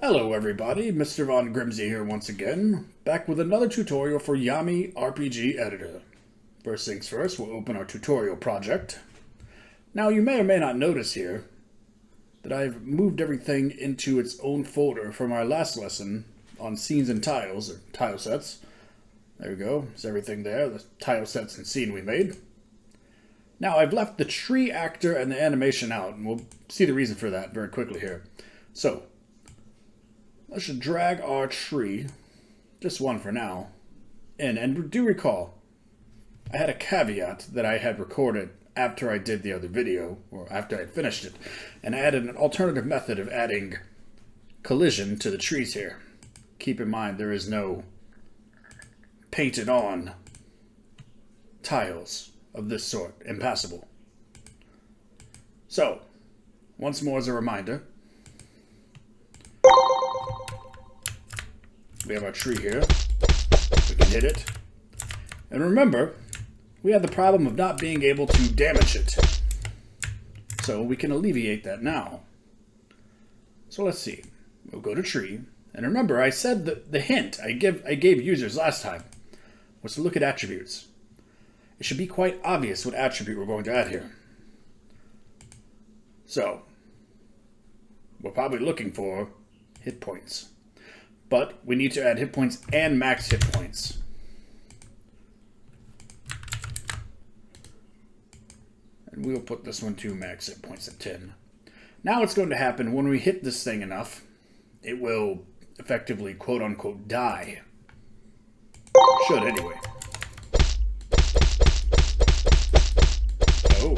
Hello everybody, Mr. Von Grimmsy here once again, back with another tutorial for Yami RPG Editor. First things first, we'll open our tutorial project. Now you may or may not notice here that I've moved everything into its own folder from our last lesson on scenes and tiles, or tile sets. There we go, there's everything there, the tile sets and scene we made. Now I've left the tree actor and the animation out, and we'll see the reason for that very quickly here. So, I should drag our tree, just one for now, in. And do recall, I had a caveat that I had recorded after I did the other video, or after I had finished it, and I added an alternative method of adding collision to the trees here. Keep in mind there is no painted on tiles of this sort, impassable. So, once more as a reminder, we have our tree here. We can hit it. And remember, we have the problem of not being able to damage it. So we can alleviate that now. So let's see. We'll go to tree. And remember, I said that the hint I gave users last time was to look at attributes. It should be quite obvious what attribute we're going to add here. So, we're probably looking for hit points. But we need to add hit points and max hit points. And we'll put this one to max hit points at 10. Now what's going to happen when we hit this thing enough, it will effectively quote-unquote die. Should anyway. Oh.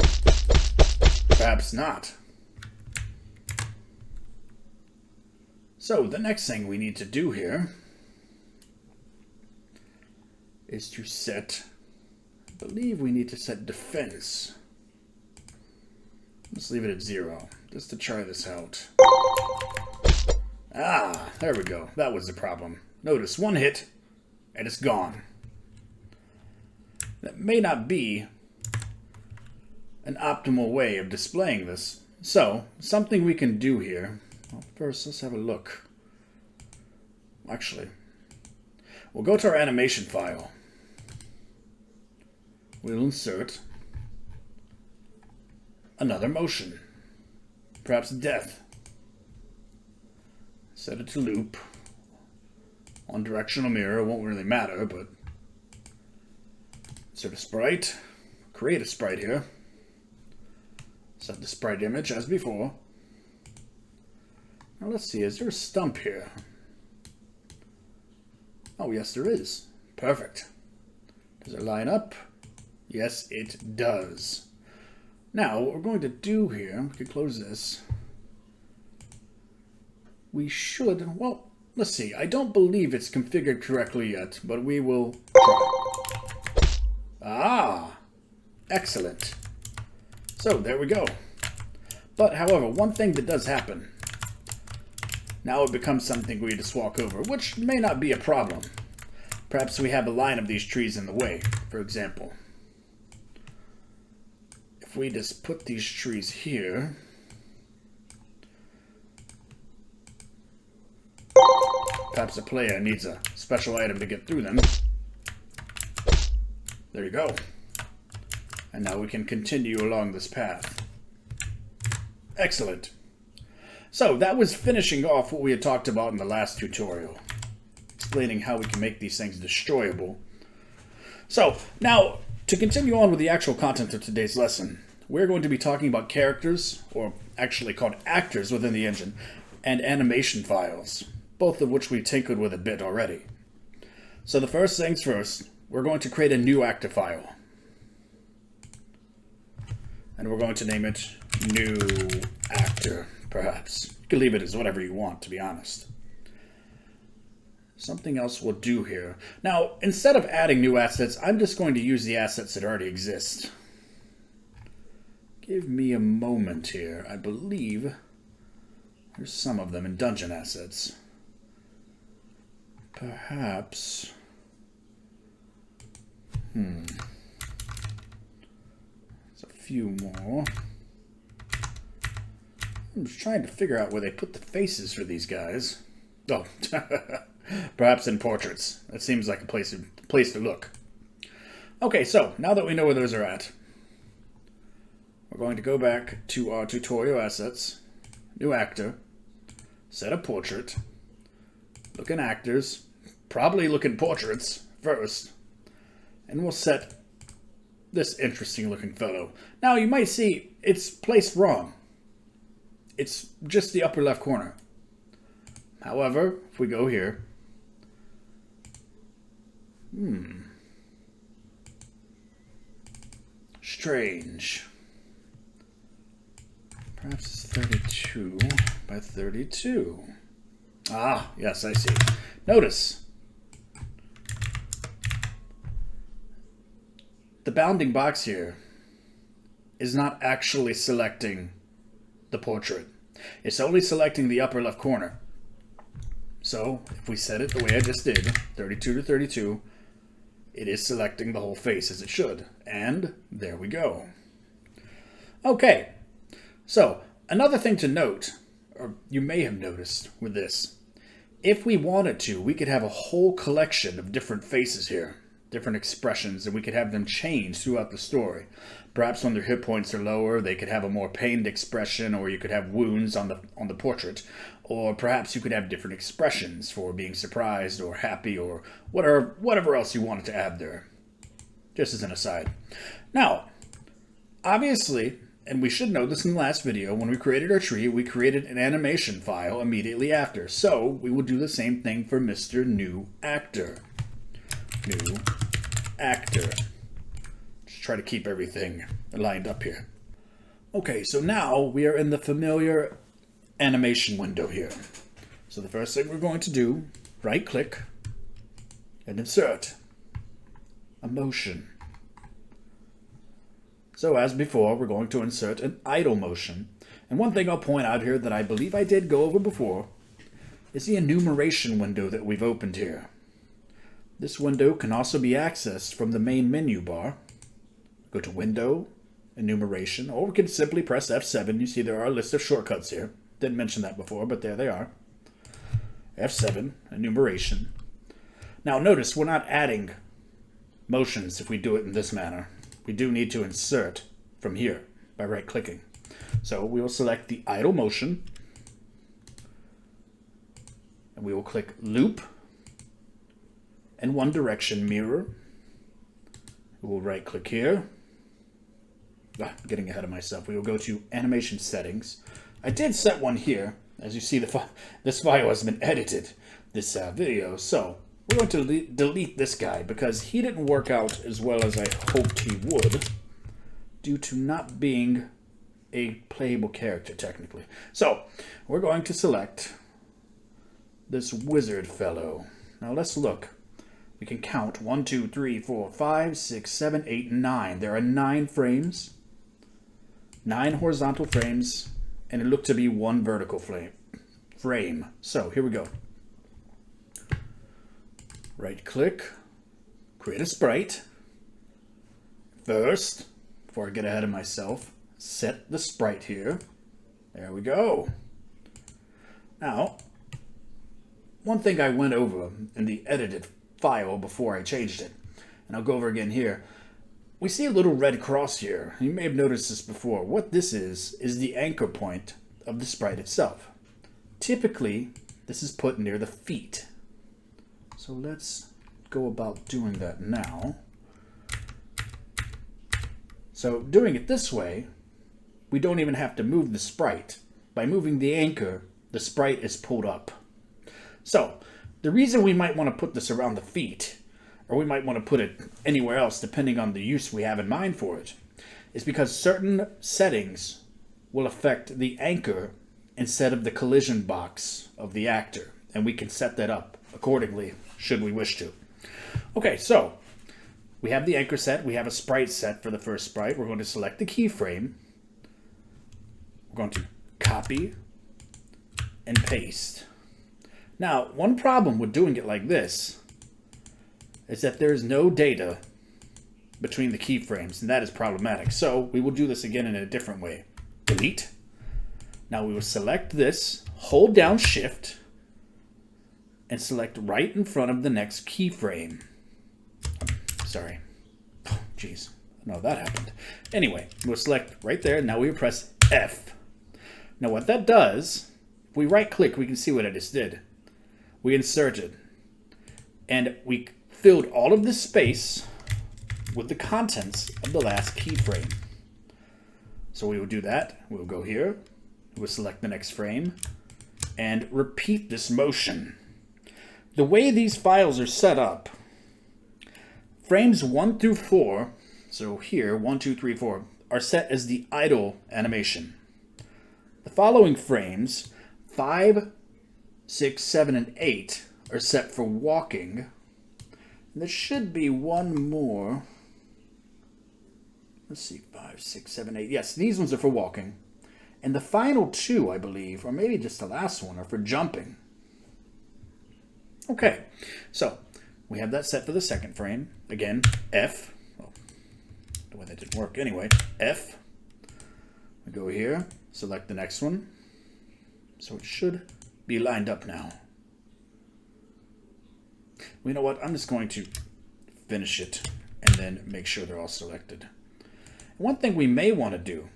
Perhaps not. So, the next thing we need to do here is to set, I believe we need to set defense. Let's leave it at 0, just to try this out. Ah, there we go. That was the problem. Notice, one hit, and it's gone. That may not be an optimal way of displaying this. So, something we can do here. Well, first, let's have a look. Actually, we'll go to our animation file. We'll insert another motion. Perhaps death. Set it to loop. On directional mirror, won't really matter, but insert a sprite. Create a sprite here. Set the sprite image as before. Now let's see, is there a stump here? Oh, yes, there is. Perfect. Does it line up? Yes, it does. Now, what we're going to do here, we can close this. We should, well, let's see. I don't believe it's configured correctly yet, but we will try. Ah, excellent. So, there we go. But, however, one thing that does happen, now it becomes something we just walk over, which may not be a problem. Perhaps we have a line of these trees in the way, for example. If we just put these trees here, perhaps a player needs a special item to get through them. There you go. And now we can continue along this path. Excellent. So, that was finishing off what we had talked about in the last tutorial. Explaining how we can make these things destroyable. So, now, to continue on with the actual content of today's lesson, we're going to be talking about characters, or actually called actors within the engine, and animation files, both of which we tinkered with a bit already. So the first things first, we're going to create a new actor file. And we're going to name it New Actor. Perhaps. You can leave it as whatever you want, to be honest. Something else we'll do here. Now, instead of adding new assets, I'm just going to use the assets that already exist. Give me a moment here. I believe there's some of them in dungeon assets. Perhaps. There's a few more. I'm just trying to figure out where they put the faces for these guys. Oh, perhaps in portraits. That seems like a place to look. Okay, so now that we know where those are at, we're going to go back to our tutorial assets, new actor, set a portrait, look in actors, probably look in portraits first, and we'll set this interesting looking fellow. Now you might see it's placed wrong. It's just the upper left corner. However, if we go here, strange. Perhaps it's 32 by 32. Ah, yes, I see. Notice the bounding box here is not actually selecting the portrait. It's only selecting the upper left corner. So, if we set it the way I just did, 32 to 32, it is selecting the whole face as it should. And there we go. Okay, so another thing to note, or you may have noticed with this, if we wanted to, we could have a whole collection of different faces here, different expressions, and we could have them change throughout the story. Perhaps when their hit points are lower, they could have a more pained expression, or you could have wounds on the portrait, or perhaps you could have different expressions for being surprised or happy or whatever else you wanted to add there. Just as an aside. Now, obviously, and we should know this in the last video, when we created our tree, we created an animation file immediately after. So we will do the same thing for Mr. New Actor. New Actor. Just try to keep everything lined up here. Okay, so now we are in the familiar animation window here. So the first thing we're going to do, right click and insert a motion. So as before, we're going to insert an idle motion. And one thing I'll point out here that I believe I did go over before is the enumeration window that we've opened here. This window can also be accessed from the main menu bar. Go to Window, Enumeration, or we can simply press F7. You see there are a list of shortcuts here. Didn't mention that before, but there they are. F7, Enumeration. Now notice we're not adding motions if we do it in this manner. We do need to insert from here by right-clicking. So we will select the idle motion, and we will click Loop and One Direction Mirror. We will right-click here. Getting ahead of myself. We will go to Animation Settings. I did set one here. As you see, this file has been edited, this video. So we're going to delete this guy because he didn't work out as well as I hoped he would due to not being a playable character technically. So we're going to select this wizard fellow. Now let's look. We can count 1, 2, 3, 4, 5, 6, 7, 8, 9. There are 9 frames, 9 horizontal frames, and it looked to be 1 vertical frame. So here we go. Right click, create a sprite. First, before I get ahead of myself, set the sprite here. There we go. Now, one thing I went over in the edited file before I changed it, and I'll go over again here. We see a little red cross here. You may have noticed this before. What this is the anchor point of the sprite itself. Typically, this is put near the feet. So let's go about doing that now. So doing it this way, we don't even have to move the sprite. By moving the anchor, the sprite is pulled up. So the reason we might want to put this around the feet, or we might want to put it anywhere else depending on the use we have in mind for it, is because certain settings will affect the anchor instead of the collision box of the actor. And we can set that up accordingly should we wish to. Okay, so we have the anchor set. We have a sprite set for the first sprite. We're going to select the keyframe. We're going to copy and paste. Now, one problem with doing it like this is that there's no data between the keyframes, and that is problematic. So we will do this again in a different way. Delete. Now we will select this, hold down Shift, and select right in front of the next keyframe. Sorry. Oh, jeez. No, that happened. Anyway, we'll select right there. Now we press F. Now what that does, if we right click, we can see what I just did. We inserted. And we filled all of this space with the contents of the last keyframe. So we will do that. We'll go here. We'll select the next frame. And repeat this motion. The way these files are set up, frames 1 through 4, so here, 1, 2, 3, 4, are set as the idle animation. The following frames, 5, 6, 7, and 8, are set for walking. And there should be one more. Let's see, 5, 6, 7, 8. Yes, these ones are for walking. And the final 2, I believe, or maybe just the last one, are for jumping. Okay, so we have that set for the second frame. Again, F. Well, the way that didn't work. Anyway, F. We go here, select the next one. So it should be lined up now. Well, you know what? I'm just going to finish it and then make sure they're all selected. One thing we may want to do,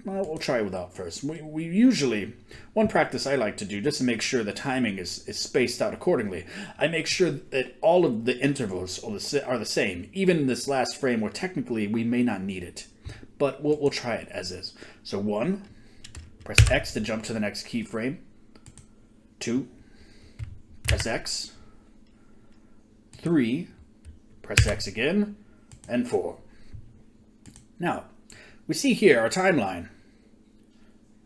well, we'll try it without first. We usually, one practice I like to do, just to make sure the timing is spaced out accordingly, I make sure that all of the intervals are the same, even in this last frame where technically we may not need it. But we'll try it as is. So 1, press X to jump to the next keyframe. 2, press X. 3, press X again. And 4. Now, we see here our timeline.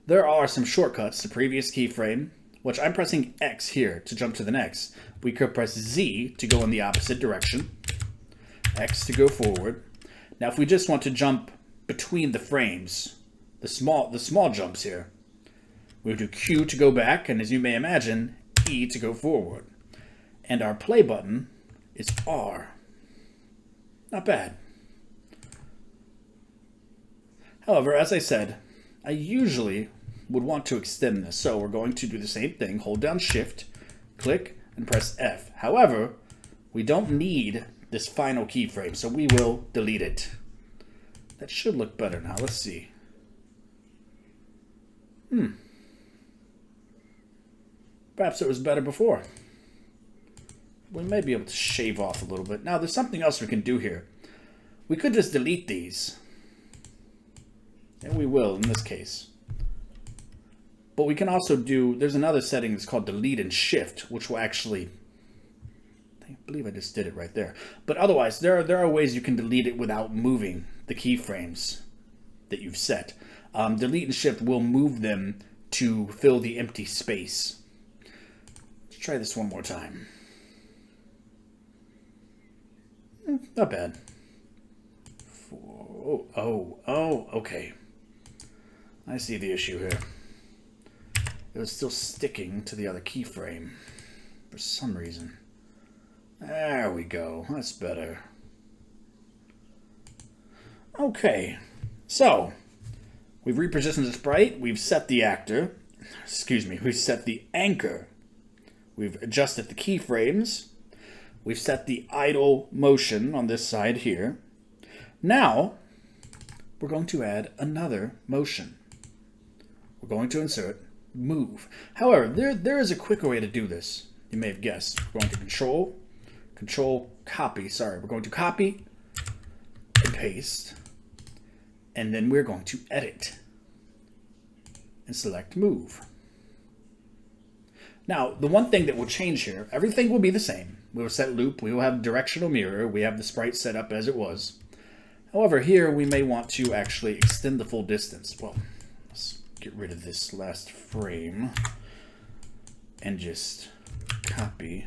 There are some shortcuts to previous keyframe, which I'm pressing X here to jump to the next. We could press Z to go in the opposite direction. X to go forward. Now if we just want to jump between the frames, the small jumps here, we'll do Q to go back, and as you may imagine, E to go forward. And our play button is R. Not bad. However, as I said, I usually would want to extend this. So we're going to do the same thing. Hold down Shift, click, and press F. However, we don't need this final keyframe, so we will delete it. That should look better now. Let's see. Perhaps it was better before. We may be able to shave off a little bit. Now, there's something else we can do here. We could just delete these. And we will in this case. But we can also do, there's another setting that's called delete and shift, which will actually, I believe I just did it right there. But otherwise, there are ways you can delete it without moving the keyframes that you've set. Delete and shift will move them to fill the empty space. Let's try this one more time. Not bad. Okay. I see the issue here. It was still sticking to the other keyframe for some reason. There we go. That's better. Okay. So, we've repositioned the sprite. We've set the actor. Excuse me. We've set the anchor. We've adjusted the keyframes. We've set the idle motion on this side here. Now, we're going to add another motion. We're going to insert move. However, there is a quicker way to do this. You may have guessed. We're going to control copy. Sorry, we're going to copy and paste. And then we're going to edit and select move. Now, the one thing that will change here, everything will be the same. We will set loop, we will have directional mirror, we have the sprite set up as it was. However, here we may want to actually extend the full distance. Well, let's get rid of this last frame and just copy.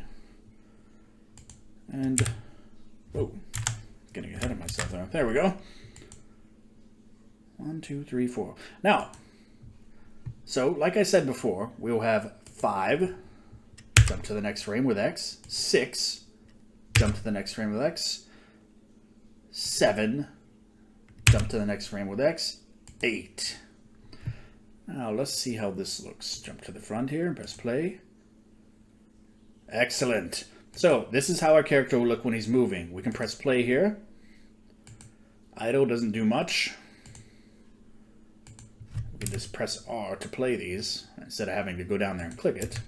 And, whoa, getting ahead of myself there. There we go. 1, 2, 3, 4. Now, so like I said before, we will have 5, jump to the next frame with X, 6, jump to the next frame with X, 7, jump to the next frame with X, 8. Now let's see how this looks. Jump to the front here and press play. Excellent. So this is how our character will look when he's moving. We can press play here. Idle doesn't do much. We can just press R to play these instead of having to go down there and click it.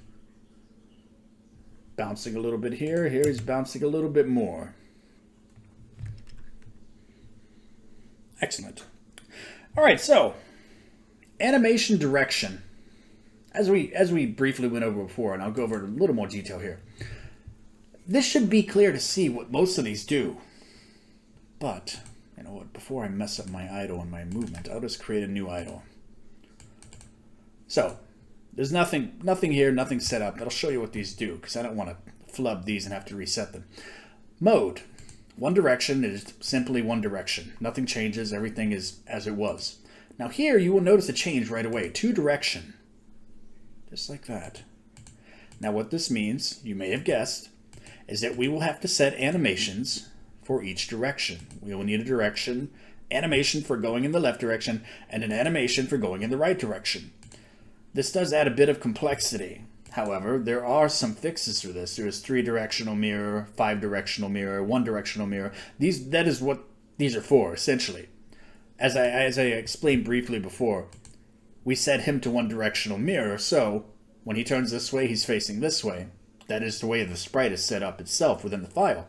Bouncing a little bit here. Here he's bouncing a little bit more. Excellent. All right, so animation direction. As we briefly went over before, and I'll go over it in a little more detail here. This should be clear to see what most of these do. But, you know what, before I mess up my idle and my movement, I'll just create a new idle. So, there's nothing here, nothing set up. I'll show you what these do, because I don't want to flub these and have to reset them. Mode. One direction is simply one direction. Nothing changes, everything is as it was. Now here, you will notice a change right away. Two direction. Just like that. Now what this means, you may have guessed, is that we will have to set animations for each direction. We will need a direction, animation for going in the left direction, and an animation for going in the right direction. This does add a bit of complexity. However, there are some fixes for this. There is 3-directional mirror, 5-directional mirror, 1-directional mirror. That is what these are for, essentially. As I explained briefly before, we set him to 1-directional mirror, so when he turns this way, he's facing this way. That is the way the sprite is set up itself within the file.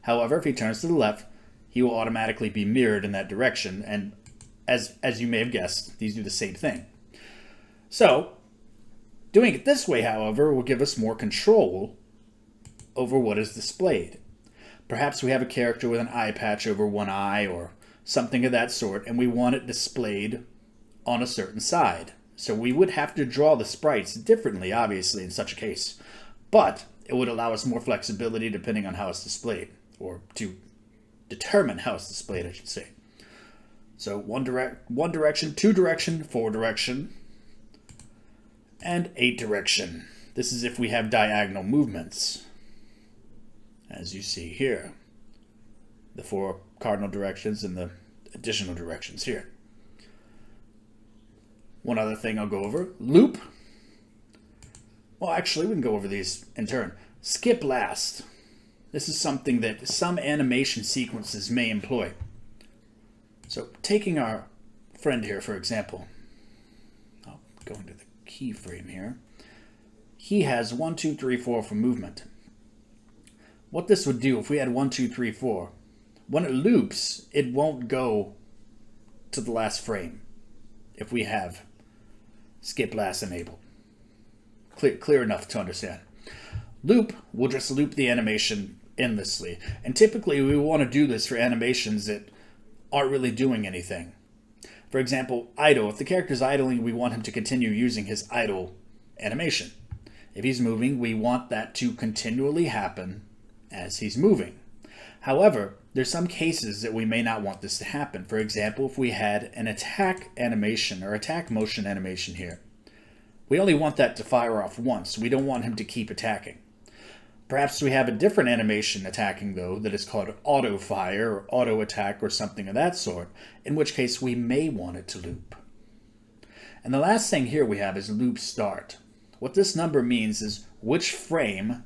However, if he turns to the left, he will automatically be mirrored in that direction, and as you may have guessed, these do the same thing. So, doing it this way, however, will give us more control over what is displayed. Perhaps we have a character with an eye patch over one eye or something of that sort, and we want it displayed on a certain side. So we would have to draw the sprites differently, obviously, in such a case. But it would allow us more flexibility depending on how it's displayed, or to determine how it's displayed, I should say. So one direction, 2-direction, 4-direction, and 8-direction. This is if we have diagonal movements, as you see here. The 4 cardinal directions and the additional directions here. One other thing I'll go over, loop. Well, actually, we can go over these in turn. Skip last. This is something that some animation sequences may employ. So, taking our friend here, for example. I'll go into the keyframe here. He has 1, 2, 3, 4 for movement. What this would do if we had 1, 2, 3, 4, when it loops, it won't go to the last frame if we have skip last enabled. Clear enough to understand. Loop will just loop the animation endlessly. And typically we want to do this for animations that aren't really doing anything. For example, idle. If the character's idling, we want him to continue using his idle animation. If he's moving, we want that to continually happen as he's moving. However, there's some cases that we may not want this to happen. For example, if we had an attack animation or attack motion animation here, we only want that to fire off once. We don't want him to keep attacking. Perhaps we have a different animation attacking, though, that is called auto fire or auto attack or something of that sort, in which case we may want it to loop. And the last thing here we have is loop start. What this number means is which frame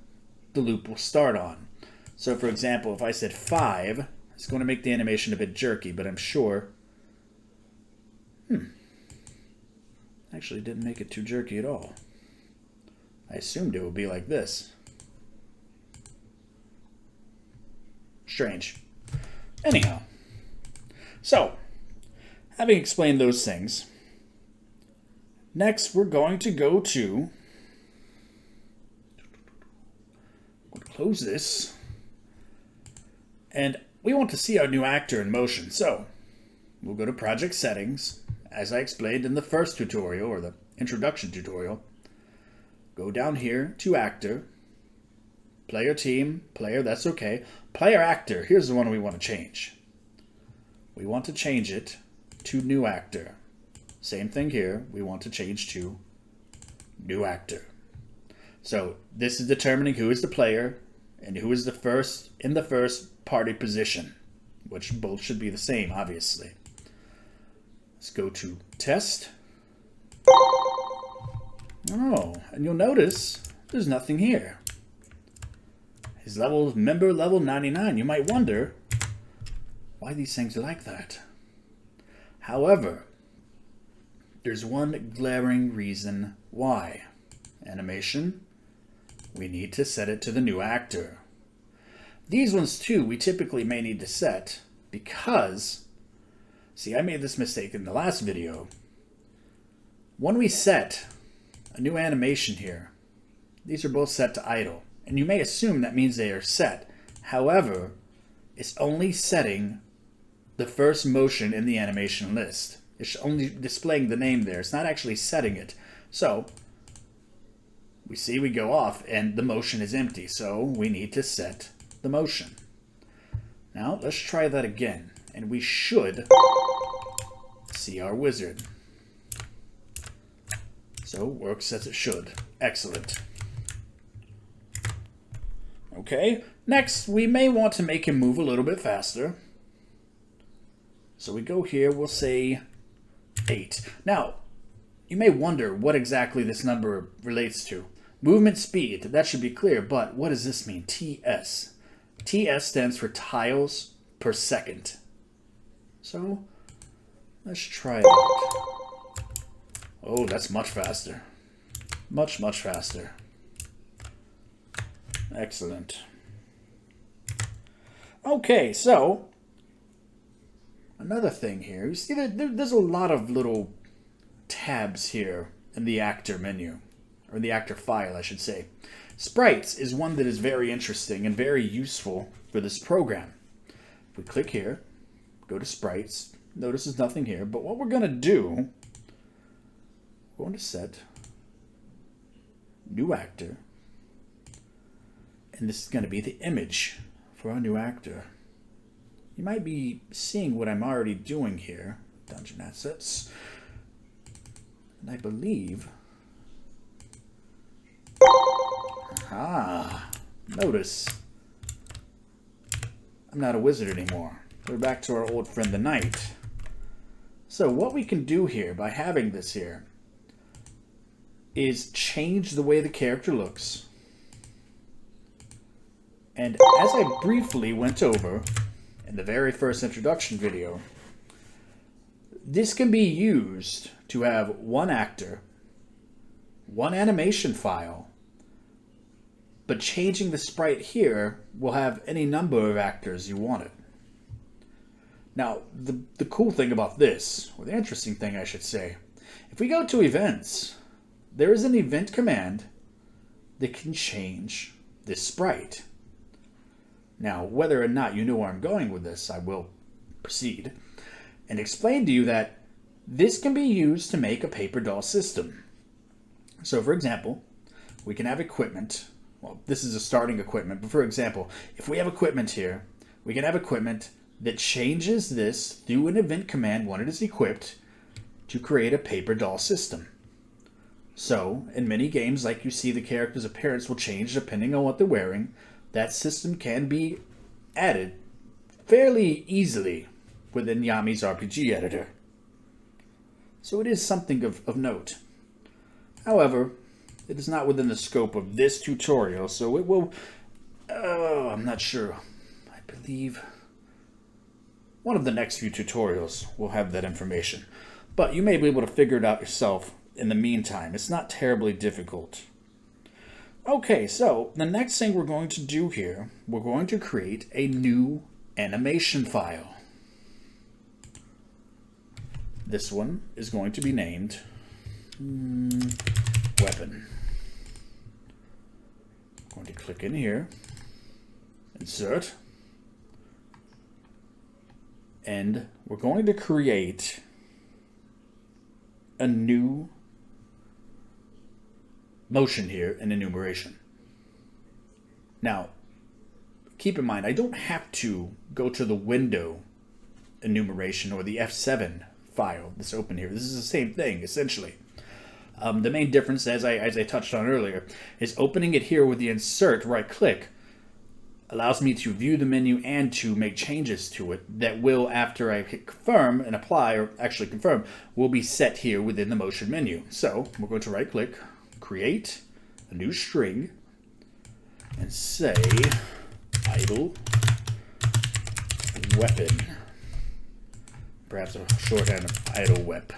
the loop will start on. So for example, if I said 5, it's going to make the animation a bit jerky, but I'm sure... Actually didn't make it too jerky at all. I assumed it would be like this. Strange. Anyhow. So, having explained those things, next we're going to go to... close this. And we want to see our new actor in motion. So, we'll go to Project Settings. As I explained in the first tutorial, or the introduction tutorial, go down here to Actor, Player Team, Player, that's okay. Player Actor, here's the one we want to change. We want to change it to New Actor. Same thing here, we want to change to New Actor. So this is determining who is the player and who is the first in the first party position, which both should be the same, obviously. Let's go to Test. Oh, and you'll notice there's nothing here. His member level 99. You might wonder why these things are like that. However, there's one glaring reason why. Animation, we need to set it to the new actor. These ones too, we typically may need to set because, see, I made this mistake in the last video. When we set a new animation here, these are both set to idle. And you may assume that means they are set. However, it's only setting the first motion in the animation list. It's only displaying the name there. It's not actually setting it. So, we go off and the motion is empty. So, we need to set the motion. Now, let's try that again. And we should see our wizard. So, works as it should. Excellent. Okay, next we may want to make him move a little bit faster. So we go here, we'll say 8. Now, you may wonder what exactly this number relates to. Movement speed, that should be clear, but what does this mean? TS. TS stands for tiles per second. So, let's try it out. Oh, that's much faster. Much, much faster. Excellent. Okay, so another thing here. You see that there's a lot of little tabs here in the actor menu, or the actor file, I should say. Sprites is one that is very interesting and very useful for this program. If we click here, go to sprites, notice there's nothing here, but what we're going to do, we're going to set new actor. And this is going to be the image for our new actor. You might be seeing what I'm already doing here. Dungeon assets. And I believe... Notice. I'm not a wizard anymore. We're back to our old friend the knight. So what we can do here by having this here is change the way the character looks. And as I briefly went over in the very first introduction video, this can be used to have one actor, one animation file, but changing the sprite here will have any number of actors you wanted. Now, the cool thing about this, or the interesting thing I should say, if we go to events, there is an event command that can change this sprite. Now, whether or not you know where I'm going with this, I will proceed and explain to you that this can be used to make a paper doll system. So, for example, we can have equipment. Well, this is a starting equipment, but for example, if we have equipment here, we can have equipment that changes this through an event command when it is equipped to create a paper doll system. So, in many games, like you see, the character's appearance will change depending on what they're wearing. That system can be added fairly easily within Yami's RPG editor. So it is something of note. However, it is not within the scope of this tutorial, so it will... I'm not sure. I believe one of the next few tutorials will have that information. But you may be able to figure it out yourself in the meantime. It's not terribly difficult. Okay, so the next thing we're going to do here, we're going to create a new animation file. This one is going to be named Weapon. I'm going to click in here, insert, and we're going to create a new motion here in enumeration. Now, keep in mind, I don't have to go to the window enumeration or the F7 file that's open here. This is the same thing, essentially. The main difference, as I touched on earlier, is opening it here with the insert right-click allows me to view the menu and to make changes to it that will, after I hit confirm and apply, or actually confirm, will be set here within the motion menu. So we're going to right-click, create a new string and say idle weapon. Perhaps a shorthand of idle wep.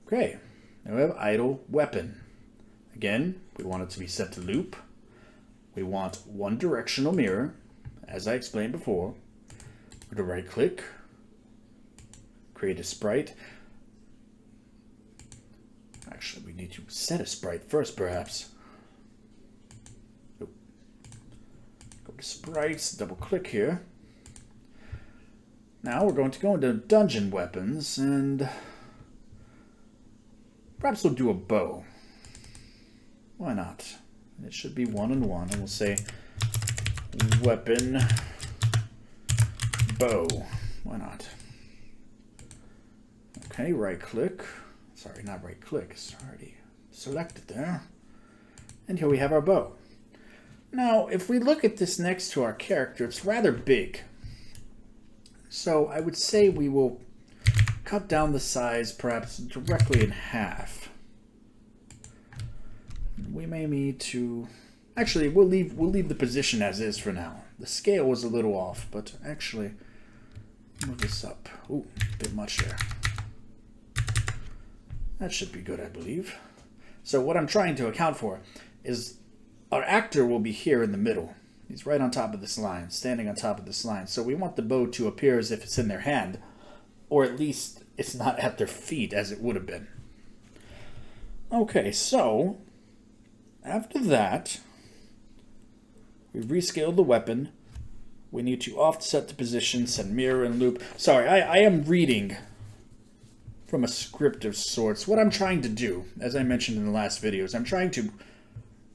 Okay, now we have idle weapon. Again, we want it to be set to loop. We want one directional mirror, as I explained before. We're going to right click, create a sprite. Actually, we need to set a sprite first, perhaps. Go to sprites, double click here. Now we're going to go into dungeon weapons and perhaps we'll do a bow. Why not? It should be 1 and 1, and we'll say weapon bow. Why not? Okay, right click. Sorry, not right click. It's already selected there. And here we have our bow. Now, if we look at this next to our character, it's rather big. So I would say we will cut down the size perhaps directly in half. We may need to... Actually, we'll leave the position as is for now. The scale was a little off, but actually, move this up. Ooh, a bit much there. That should be good, I believe. So what I'm trying to account for is our actor will be here in the middle. He's right on top of this line, standing on top of this line. So we want the bow to appear as if it's in their hand, or at least it's not at their feet as it would have been. Okay, so after that, we've rescaled the weapon. We need to offset the position, set mirror and loop. Sorry, I am reading from a script of sorts. What I'm trying to do, as I mentioned in the last videos, I'm trying to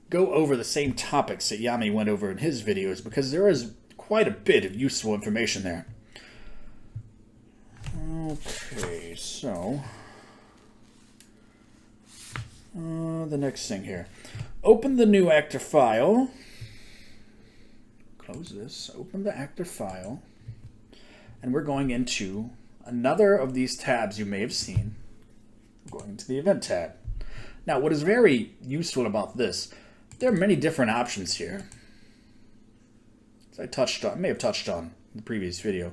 go over the same topics that Yami went over in his videos because there is quite a bit of useful information there. Okay, so the next thing here. Open the new actor file. Close this. Open the actor file. And we're going into another of these tabs you may have seen. We're going into the event tab. Now, what is very useful about this, there are many different options here. As I may have touched on in the previous video.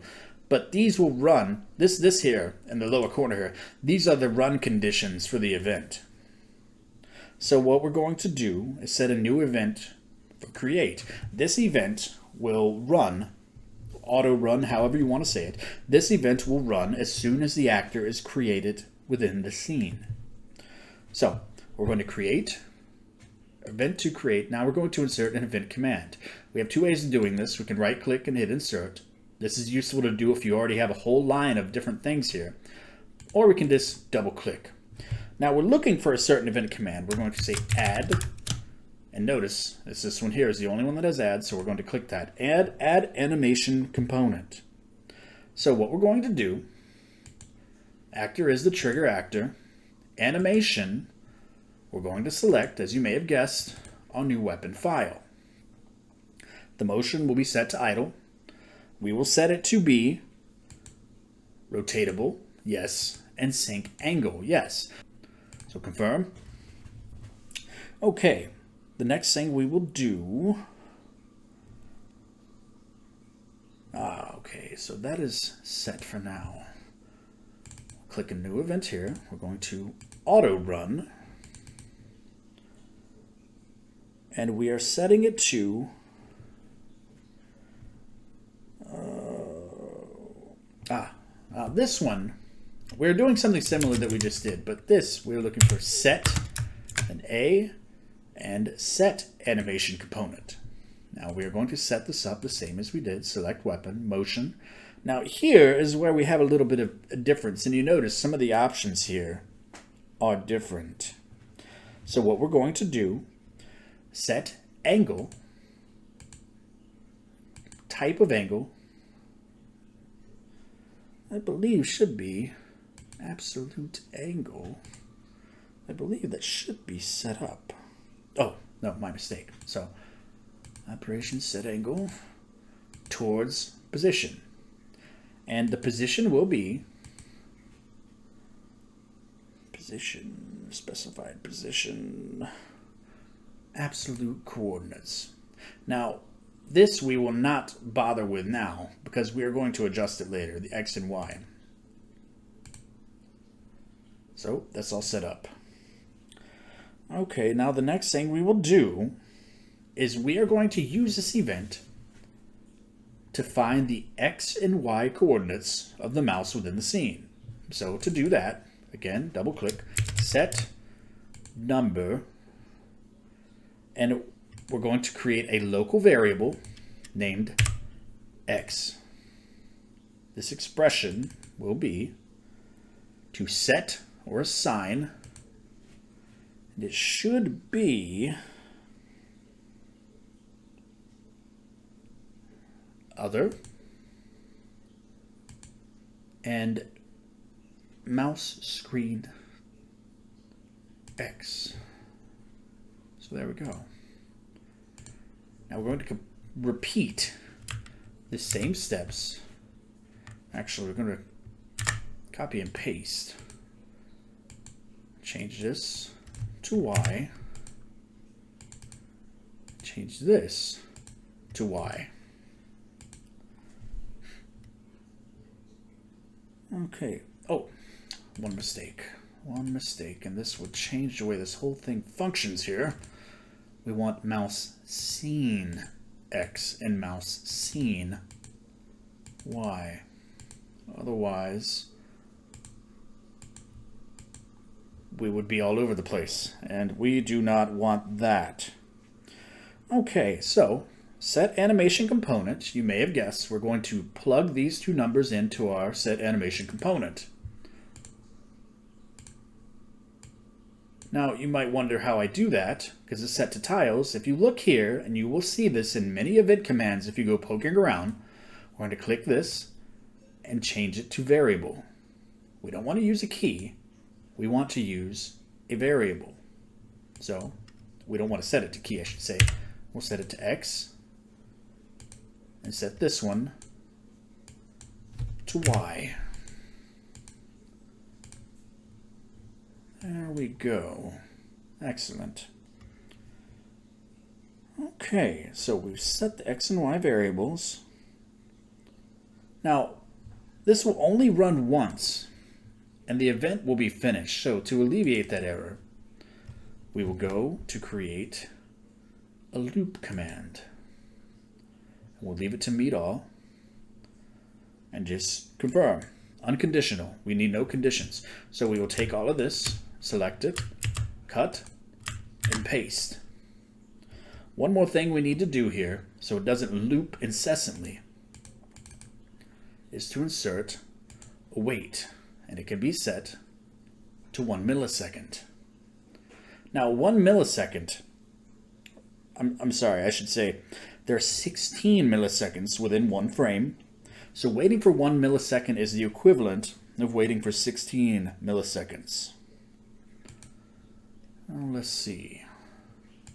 But these will run, this here in the lower corner here, these are the run conditions for the event. So what we're going to do is set a new event for create. This event will run, auto run, however you want to say it. This event will run as soon as the actor is created within the scene. So we're going to create, event to create. Now we're going to insert an event command. We have two ways of doing this. We can right click and hit insert. This is useful to do if you already have a whole line of different things here. Or we can just double click. Now we're looking for a certain event command. We're going to say add. And notice, this one here is the only one that has add, so we're going to click that. Add animation component. So what we're going to do, actor is the trigger actor. Animation, we're going to select, as you may have guessed, our new weapon file. The motion will be set to idle. We will set it to be rotatable, yes, and sync angle, yes. So confirm. Okay, the next thing we will do... okay, so that is set for now. Click a new event here. We're going to auto run. And we are setting it to... this one, we're doing something similar that we just did, but this, we're looking for set, an A, and set animation component. Now we are going to set this up the same as we did, select weapon, motion. Now here is where we have a little bit of a difference, and you notice some of the options here are different. So what we're going to do, set angle, type of angle, I believe should be absolute angle. I believe that should be set up. Oh, no, my mistake. So, operation set angle towards position. And the position will be Position, specified position, absolute coordinates. Now, this we will not bother with now because we are going to adjust it later, the X and Y. So that's all set up. Okay, now the next thing we will do is we are going to use this event to find the X and Y coordinates of the mouse within the scene. So to do that, again, double click, set number, and we're going to create a local variable named X. This expression will be to set or assign, and it should be other and mouse screen X. So there we go. Now we're going to repeat the same steps. Actually, we're going to copy and paste. Change this to Y. Change this to Y. Okay. Oh, one mistake. One mistake, and this will change the way this whole thing functions here. We want mouse scene X and mouse scene Y. Otherwise, we would be all over the place, and we do not want that. Okay, so set animation component. You may have guessed we're going to plug these two numbers into our set animation component. Now, you might wonder how I do that, because it's set to tiles. If you look here, and you will see this in many event commands if you go poking around, we're going to click this and change it to variable. We don't want to use a key. We want to use a variable. So, we don't want to set it to key, I should say. We'll set it to X, and set this one to Y. There we go. Excellent. Okay, so we've set the X and Y variables. Now, this will only run once, and the event will be finished. So to alleviate that error, we will go to create a loop command. We'll leave it to meet all, and just confirm. Unconditional. We need no conditions. So we will take all of this, select it, cut, and paste. One more thing we need to do here, so it doesn't loop incessantly, is to insert a wait, and it can be set to 1 millisecond. Now, 1 millisecond, I'm sorry, I should say, there are 16 milliseconds within one frame, so waiting for 1 millisecond is the equivalent of waiting for 16 milliseconds. Now, let's see.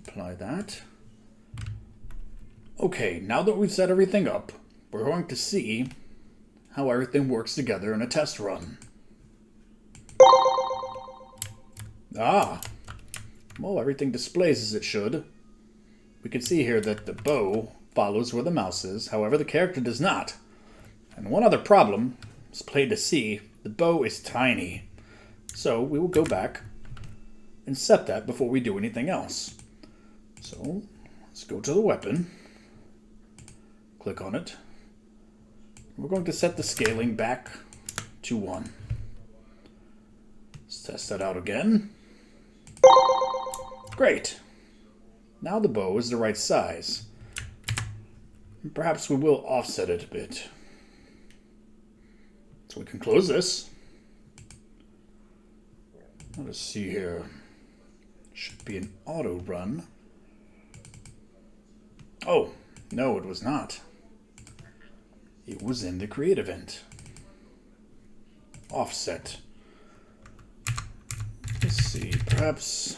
Apply that. Okay, now that we've set everything up, we're going to see how everything works together in a test run. Ah, well, everything displays as it should. We can see here that the bow follows where the mouse is, however the character does not. And one other problem, it's plain to see, the bow is tiny. So we will go back and set that before we do anything else. So let's go to the weapon, click on it. We're going to set the scaling back to 1. Let's test that out again. Great. Now the bow is the right size. Perhaps we will offset it a bit. So we can close this. Let us see here. Should be an auto run. Oh, no, it was not. It was in the create event. Offset. Let's see, perhaps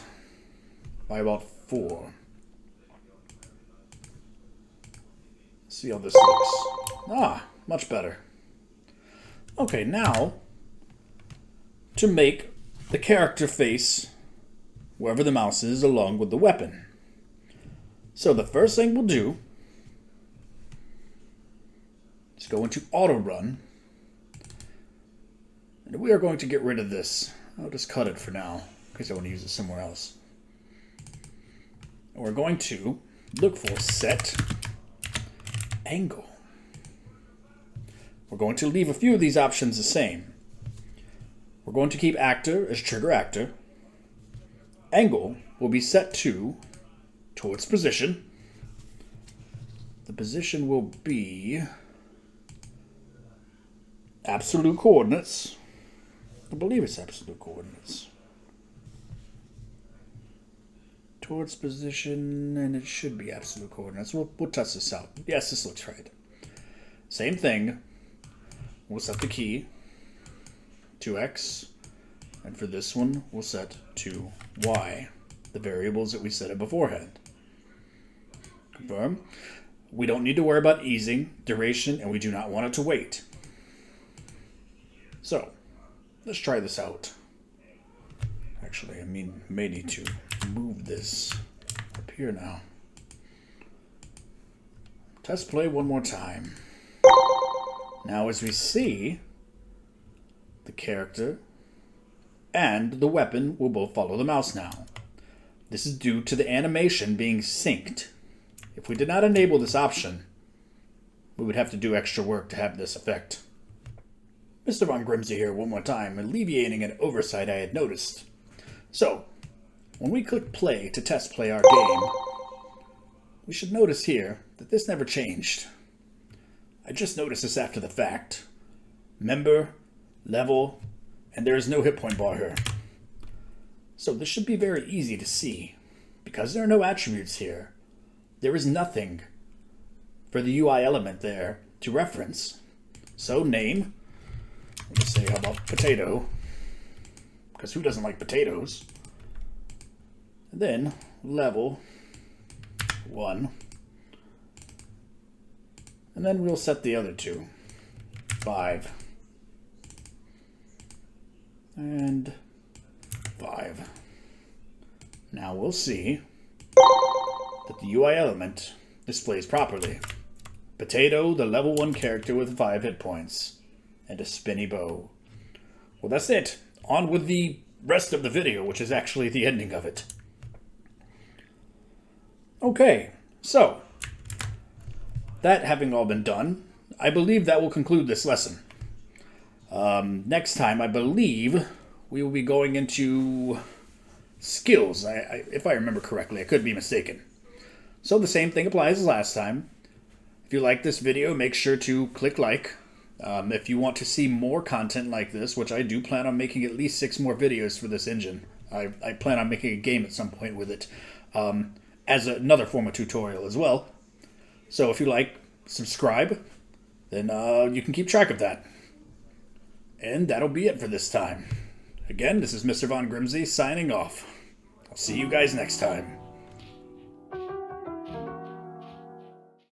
by about 4. See how this looks. Ah, much better. Okay, now to make the character face wherever the mouse is along with the weapon. So the first thing we'll do is go into auto run, and we are going to get rid of this. I'll just cut it for now because I want to use it somewhere else. And we're going to look for set angle. We're going to leave a few of these options the same. We're going to keep actor as trigger actor. Angle will be set to towards position. The position will be absolute coordinates. I believe it's absolute coordinates. Towards position, and it should be absolute coordinates. We'll test this out. Yes, this looks right. Same thing. We'll set the key to X, and for this one, we'll set to Y, the variables that we set it beforehand. Confirm. We don't need to worry about easing, duration, and we do not want it to wait. So, let's try this out. Actually, may need to move this up here now. Test play one more time. Now, as we see, the character and the weapon will both follow the mouse now. This is due to the animation being synced. If we did not enable this option, we would have to do extra work to have this effect. Mr. Von Grimmsy here one more time, alleviating an oversight I had noticed. So, when we click play to test play our game, we should notice here that this never changed. I just noticed this after the fact. Member, level, and there is no hit point bar here. So this should be very easy to see. Because there are no attributes here, there is nothing for the UI element there to reference. So name, let's say how about potato, because who doesn't like potatoes? And then level 1. And then we'll set the other two. 5. And 5. Now we'll see that the UI element displays properly. Potato, the level 1 character with 5 hit points. And a spinny bow. Well, that's it. On with the rest of the video, which is actually the ending of it. Okay, so that having all been done, I believe that will conclude this lesson. Next time, I believe we will be going into skills, if I remember correctly. I could be mistaken. So the same thing applies as last time. If you like this video, make sure to click like. If you want to see more content like this, which I do plan on making at least 6 more videos for this engine. I plan on making a game at some point with it. As another form of tutorial as well. So if you like, subscribe, then you can keep track of that. And that'll be it for this time. Again, this is Mr. Von Grimmsy signing off. I'll see you guys next time.